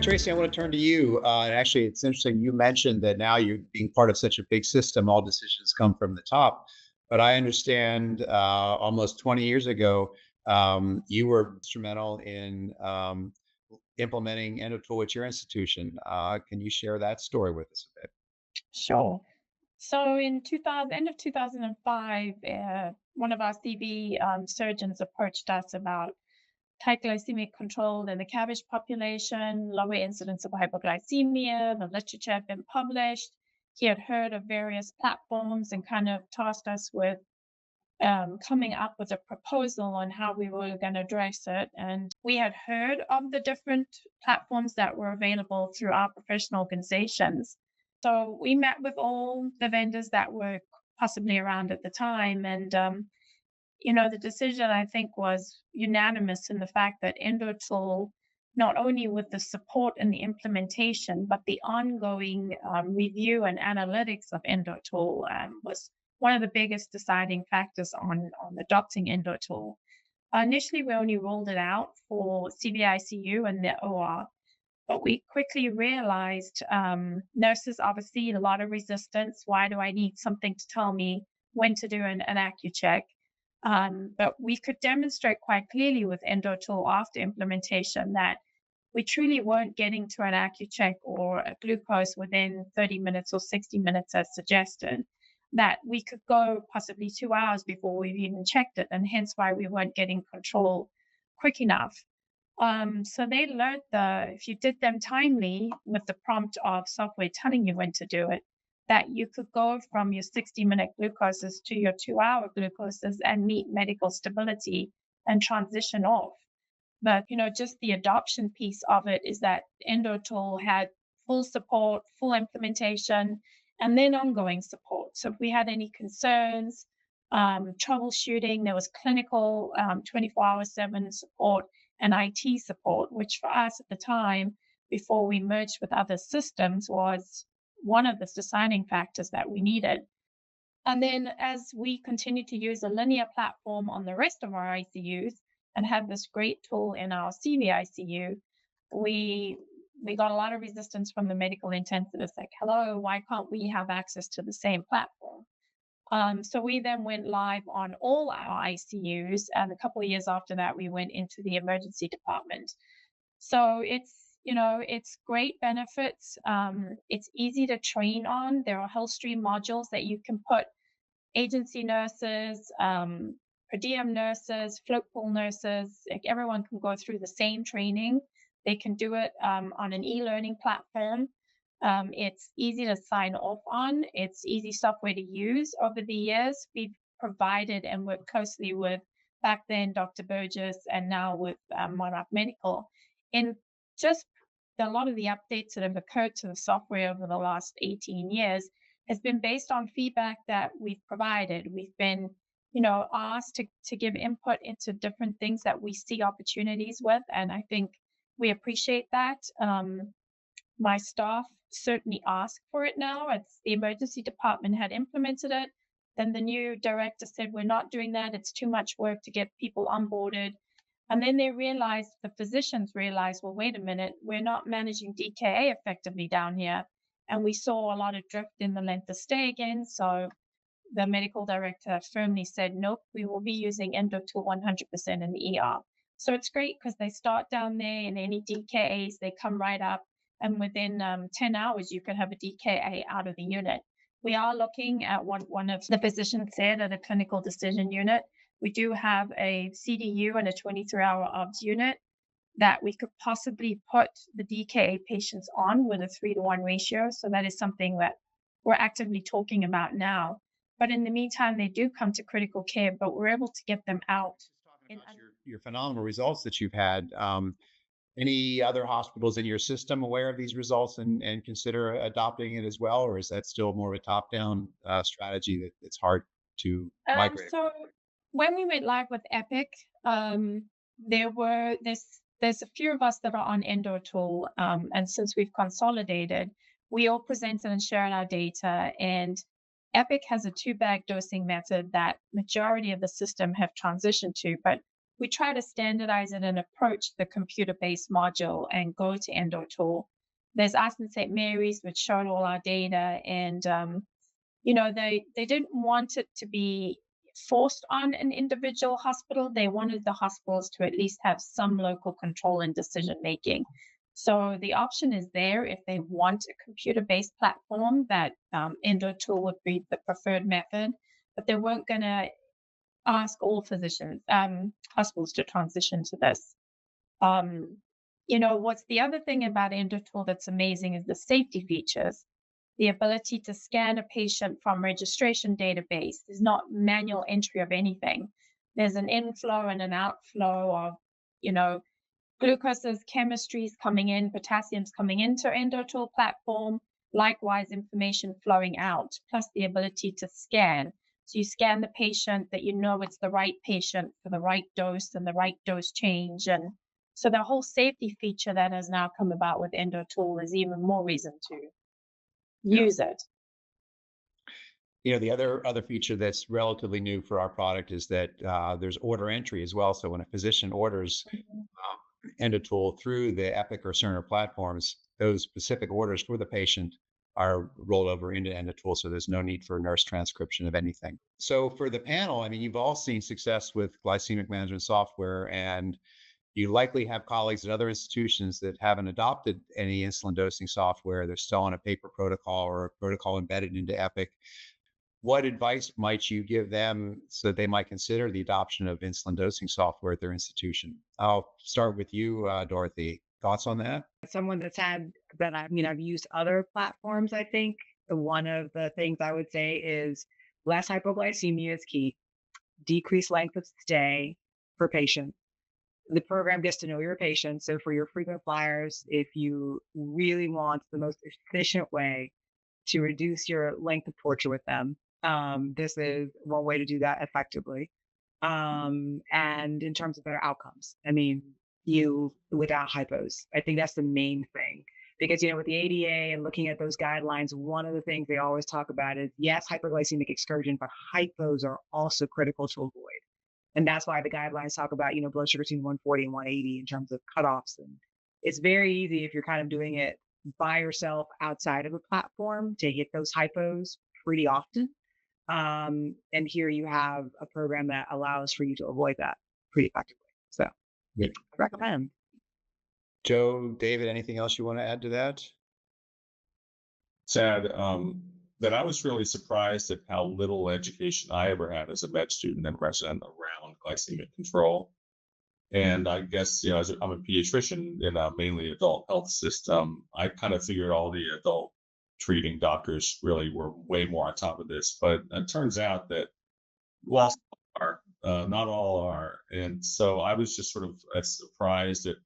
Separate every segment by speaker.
Speaker 1: Tracey, I want to turn to you. And actually, it's interesting. You mentioned that now you're being part of such a big system, all decisions come from the top. But I understand almost 20 years ago, you were instrumental in implementing EndoTool at your institution. Can you share that story with us a bit?
Speaker 2: Sure. So in 2000, end of 2005, one of our CV surgeons approached us about tight glycemic control in the cabbage population, lower incidence of hypoglycemia. The literature had been published. He had heard of various platforms and kind of tasked us with coming up with a proposal on how we were going to address it. And we had heard of the different platforms that were available through our professional organizations. So we met with all the vendors that were possibly around at the time. And, the decision I think was unanimous in the fact that EndoTool, not only with the support and the implementation, but the ongoing review and analytics of EndoTool was one of the biggest deciding factors on adopting EndoTool. Initially, we only rolled it out for CVICU and the OR, but we quickly realized nurses obviously a lot of resistance. Why do I need something to tell me when to do an AccuCheck? But we could demonstrate quite clearly with EndoTool after implementation that we truly weren't getting to an AccuCheck or a glucose within 30 minutes or 60 minutes as suggested, that we could go possibly 2 hours before we've even checked it, and hence why we weren't getting control quick enough. So they learned if you did them timely with the prompt of software telling you when to do it, that you could go from your 60-minute glucoses to your 2-hour glucoses and meet medical stability and transition off. But, just the adoption piece of it is that EndoTool had full support, full implementation, and then ongoing support. So if we had any concerns, troubleshooting, there was clinical 24/7 support and IT support, which for us at the time, before we merged with other systems, was one of the deciding factors that we needed. And then as we continued to use a linear platform on the rest of our ICUs and have this great tool in our CVICU, we got a lot of resistance from the medical intensivists, like, hello, why can't we have access to the same platform? So we then went live on all our ICUs, and a couple of years after that, we went into the emergency department. So it's great benefits. It's easy to train on. There are health stream modules that you can put agency nurses, per diem nurses, float pool nurses, like everyone can go through the same training. They can do it on an e-learning platform. It's easy to sign off on. It's easy software to use. Over the years, we've provided and worked closely with, back then, Dr. Burgess, and now with Monarch Medical, in just a lot of the updates that have occurred to the software over the last 18 years has been based on feedback that we've provided. We've been, asked to give input into different things that we see opportunities with, and I think we appreciate that. My staff certainly ask for it now. It's the emergency department had implemented it. Then the new director said, we're not doing that. It's too much work to get people onboarded. And then the physicians realized, well, wait a minute, we're not managing DKA effectively down here. And we saw a lot of drift in the length of stay again. So the medical director firmly said, nope, we will be using EndoTool 100% in the ER. So it's great because they start down there, and any DKAs, they come right up. And within 10 hours, you could have a DKA out of the unit. We are looking at what one of the physicians said at a clinical decision unit. We do have a CDU and a 23-hour OBS unit that we could possibly put the DKA patients on with a 3-to-1 ratio. So that is something that we're actively talking about now. But in the meantime, they do come to critical care, but we're able to get them out.
Speaker 1: Just talking about your phenomenal results that you've had. Any other hospitals in your system aware of these results and consider adopting it as well, or is that still more of a top-down strategy that it's hard to migrate?
Speaker 2: So when we went live with Epic, there's a few of us that are on EndoTool, and since we've consolidated, we all presented and shared our data. And Epic has a 2-bag dosing method that majority of the system have transitioned to, but we try to standardize it and approach the computer-based module and go to EndoTool. There's us in St. Mary's, which showed all our data, and they didn't want it to be forced on an individual hospital. They wanted the hospitals to at least have some local control and decision making. So the option is there if they want a computer-based platform that EndoTool would be the preferred method, but they weren't going to ask all physicians, hospitals to transition to this. What's the other thing about EndoTool that's amazing is the safety features. The ability to scan a patient from registration database. There's not manual entry of anything. There's an inflow and an outflow of, glucoses, chemistries coming in, potassium's coming into EndoTool platform, likewise information flowing out, plus the ability to scan. So you scan the patient that it's the right patient for the right dose and the right dose change. And so the whole safety feature that has now come about with EndoTool is even more reason to use it.
Speaker 1: The other feature that's relatively new for our product is that there's order entry as well. So when a physician orders EndoTool through the Epic or Cerner platforms, those specific orders for the patient are rolled over into EndoTool. So there's no need for nurse transcription of anything. So for the panel, I mean, you've all seen success with glycemic management software, and you likely have colleagues at other institutions that haven't adopted any insulin dosing software. They're still on a paper protocol or a protocol embedded into Epic. What advice might you give them so that they might consider the adoption of insulin dosing software at their institution? I'll start with you, Dorothy. Thoughts on that?
Speaker 3: Someone I've used other platforms, I think one of the things I would say is less hypoglycemia is key, decreased length of stay per patient. The program gets to know your patient. So for your frequent flyers, if you really want the most efficient way to reduce your length of torture with them, this is one way to do that effectively. And in terms of better outcomes, I mean, without hypos, I think that's the main thing. Because, with the ADA and looking at those guidelines, one of the things they always talk about is, yes, hyperglycemic excursion, but hypos are also critical to avoid. And that's why the guidelines talk about, blood sugar between 140 and 180 in terms of cutoffs. And it's very easy if you're kind of doing it by yourself outside of a platform to hit those hypos pretty often. And here you have a program that allows for you to avoid that pretty effectively. So I recommend.
Speaker 1: Joe, David, anything else you want to add to that?
Speaker 4: Sad that I was really surprised at how little education I ever had as a med student and resident around glycemic control. And I guess, as I'm a pediatrician in a mainly adult health system, I kind of figured all the adult treating doctors really were way more on top of this. But it turns out that, well, some are, not all are. And so I was just sort of surprised at,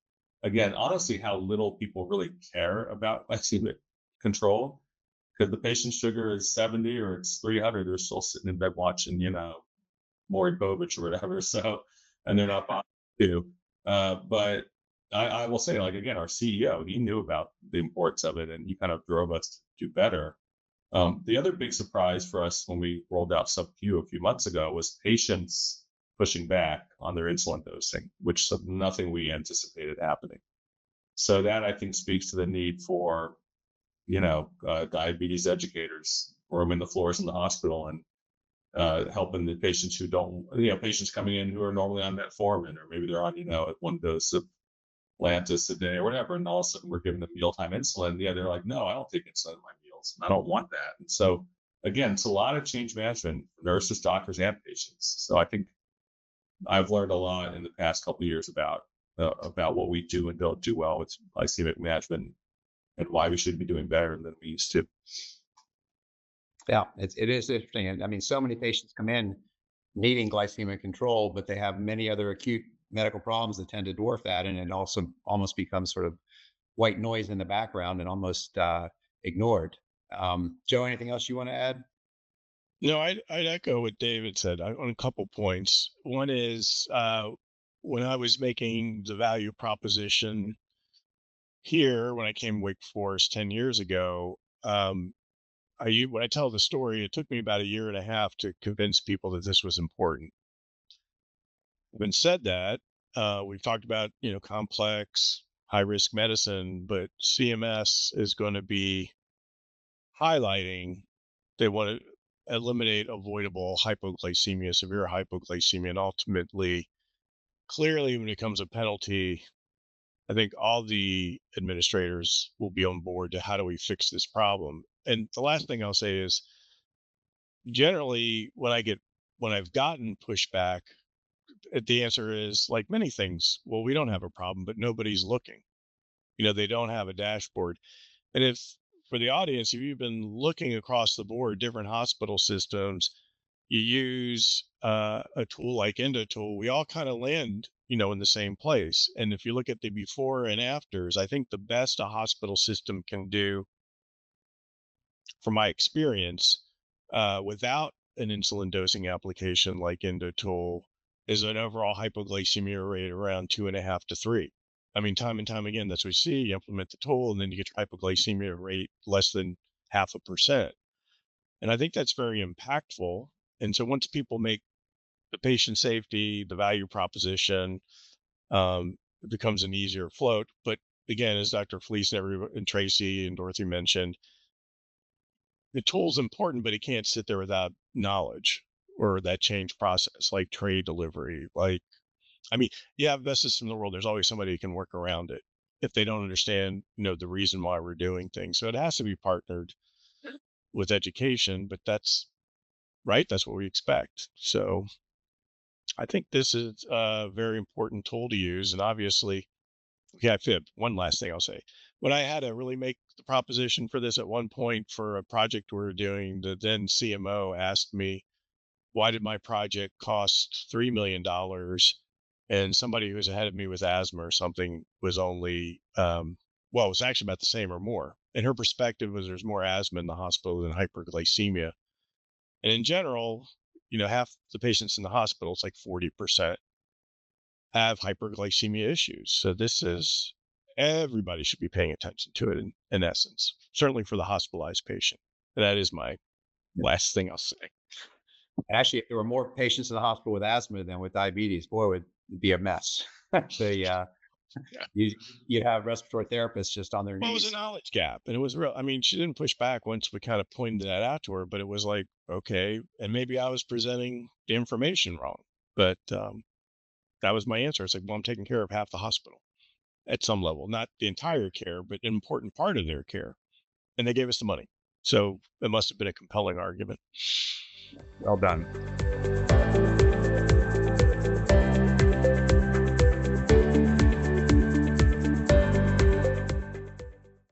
Speaker 4: again, honestly, how little people really care about glycemic control. Because the patient's sugar is 70 or it's 300, they're still sitting in bed watching, Maury Povich or whatever. So, and they're not bothered to. But I will say, again, our CEO, he knew about the importance of it and he kind of drove us to do better. The other big surprise for us when we rolled out sub-Q a few months ago was patients pushing back on their insulin dosing, which is nothing we anticipated happening. So that, I think, speaks to the need for diabetes educators roaming the floors in the hospital and helping the patients who don't, patients coming in who are normally on metformin, or maybe they're on, one dose of Lantus a day or whatever. And all of a sudden we're giving them mealtime insulin. Yeah, they're like, no, I don't take insulin in my meals. I don't want that. And so, again, it's a lot of change management for nurses, doctors, and patients. So I think I've learned a lot in the past couple of years about what we do and don't do well with glycemic management, and why we should be doing better than we used to.
Speaker 1: Yeah, it is interesting. And I mean, so many patients come in needing glycemic control, but they have many other acute medical problems that tend to dwarf that. And it also almost becomes sort of white noise in the background and almost ignored. Joe, anything else you want to add?
Speaker 5: No, I'd echo what David said on a couple points. One is when I was making the value proposition here, when I came to Wake Forest 10 years ago, when I tell the story, it took me about a year and a half to convince people that this was important. Having said that, We've talked about, complex, high risk medicine, but CMS is going to be highlighting they want to eliminate avoidable hypoglycemia, severe hypoglycemia, and ultimately, clearly, when it comes to penalty, I think all the administrators will be on board to how do we fix this problem. And the last thing I'll say is generally when I've gotten pushback, the answer is like many things, well, we don't have a problem, but nobody's looking. They don't have a dashboard. And if for the audience, if you've been looking across the board, different hospital systems, you use a tool like EndoTool, we all kind of land, in the same place. And if you look at the before and afters, I think the best a hospital system can do, from my experience, without an insulin dosing application like EndoTool, is an overall hypoglycemia rate around 2.5 to 3. I mean, time and time again, that's what we see. You implement the tool, and then you get your hypoglycemia rate less than 0.5%. And I think that's very impactful. And so once people make the patient safety, the value proposition, it becomes an easier float. But again, as Dr. Fleece and Tracey and Dorothy mentioned, the tool's important, but it can't sit there without knowledge or that change process, like trade delivery. I mean, you have best system in the world. There's always somebody who can work around it if they don't understand, the reason why we're doing things. So it has to be partnered with education, but that's right. That's what we expect. So I think this is a very important tool to use. And obviously, yeah, I fibbed. One last thing I'll say. When I had to really make the proposition for this at one point for a project we were doing, the then CMO asked me, why did my project cost $3 million? And somebody who was ahead of me with asthma or something was only, well, it was actually about the same or more. And her perspective was there's more asthma in the hospital than hyperglycemia. And in general, half the patients in the hospital, it's like 40%, have hyperglycemia issues. So everybody should be paying attention to it in essence, certainly for the hospitalized patient. And that is my last thing I'll say.
Speaker 1: Actually, if there were more patients in the hospital with asthma than with diabetes, boy, it would be a mess. The
Speaker 5: Yeah.
Speaker 1: you'd have respiratory therapists just on their
Speaker 5: Well, it was a
Speaker 1: knees.
Speaker 5: knowledge gap, and it was real. I mean, she didn't push back once we kind of pointed that out to her, but it was like, okay, and maybe I was presenting the information wrong, but that was my answer. It's like, well, I'm taking care of half the hospital at some level, not the entire care, but an important part of their care, and they gave us the money, so it must have been a compelling argument.
Speaker 1: Well done.